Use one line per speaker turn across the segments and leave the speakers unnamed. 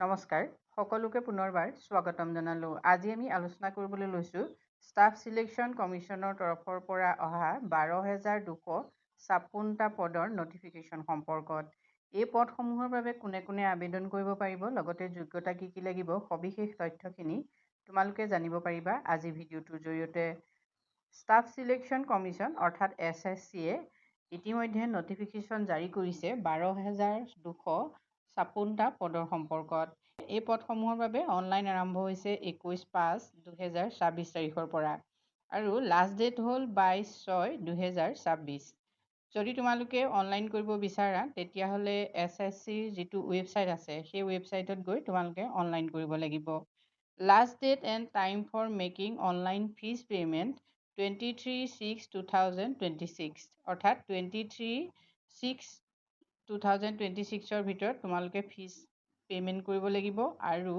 নমস্কাৰ, সকলোকে পুনৰবাৰ স্বাগতম জনালোঁ। আজি আমি আলোচনা কৰিবলৈ লৈছোঁ ষ্টাফ চিলেকশ্যন কমিশ্যনৰ তৰফৰ পৰা অহা 12,256টা পদৰ নটিফিকেশ্যন সম্পৰ্কত। এই পদসমূহৰ বাবে কোনে কোনে আবেদন কৰিব পাৰিব, লগতে যোগ্যতা কি কি লাগিব, সবিশেষ তথ্যখিনি তোমালোকে জানিব পাৰিবা আজি ভিডিঅ'টোৰ জৰিয়তে। ষ্টাফ চিলেকশ্যন কমিশ্যন অৰ্থাৎ SSCয়ে ইতিমধ্যে নটিফিকেশ্যন জাৰি কৰিছে 12,256টা পদৰ সম্পৰ্কত। এই পদসমূহৰ বাবে অনলাইন আৰম্ভ হৈছে 21/5/2026 তাৰিখৰ পৰা আৰু লাষ্ট ডেট হ'ল 22/6/2026। যদি তোমালোকে অনলাইন কৰিব বিচাৰা তেতিয়াহ'লে SSCৰ যিটো ৱেবছাইট আছে সেই ৱেবছাইটত গৈ তোমালোকে অনলাইন কৰিব লাগিব। Last date and time for making online fees payment 23/6/2026 অৰ্থাৎ 23/6/2026ৰ ভিতৰত তোমালোকে ফিজ পে'মেণ্ট কৰিব লাগিব আৰু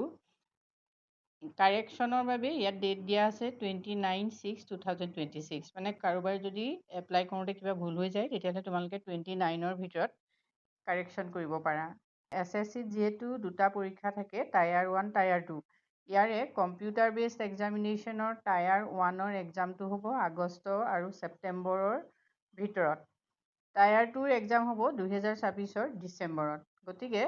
কাৰেকশ্যনৰ বাবে ইয়াত ডেট দিয়া আছে 29/6/2026। মানে কাৰোবাৰ যদি এপ্লাই কৰোঁতে কিবা ভুল হৈ যায় তেতিয়াহ'লে তোমালোকে 29ৰ ভিতৰত কাৰেকশ্যন কৰিব পাৰা। SSCত যিহেতু দুটা পৰীক্ষা থাকে, টায়াৰ 1 টায়াৰ 2। ইয়াৰে কম্পিউটাৰ বেছড এক্সামিনেশ্যনৰ টায়াৰ 1ৰ এক্সামটো হ'ব আগষ্ট আৰু ছেপ্টেম্বৰৰ ভিতৰত। টায়াৰ 2ৰ এক্সাম হ'ব 2026ৰ ডিচেম্বৰত। গতিকে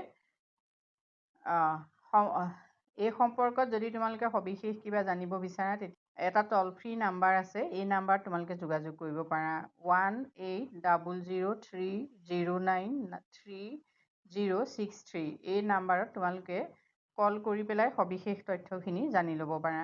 এই সম্পৰ্কত যদি তোমালোকে সবিশেষ কিবা জানিব বিচাৰা তেতিয়া এটা টল ফ্ৰী নাম্বাৰ আছে, এই নাম্বাৰত তোমালোকে যোগাযোগ কৰিব পাৰা 180030933063। এই নাম্বাৰত তোমালোকে কল কৰি পেলাই সবিশেষ তথ্যখিনি জানি ল'ব পাৰা।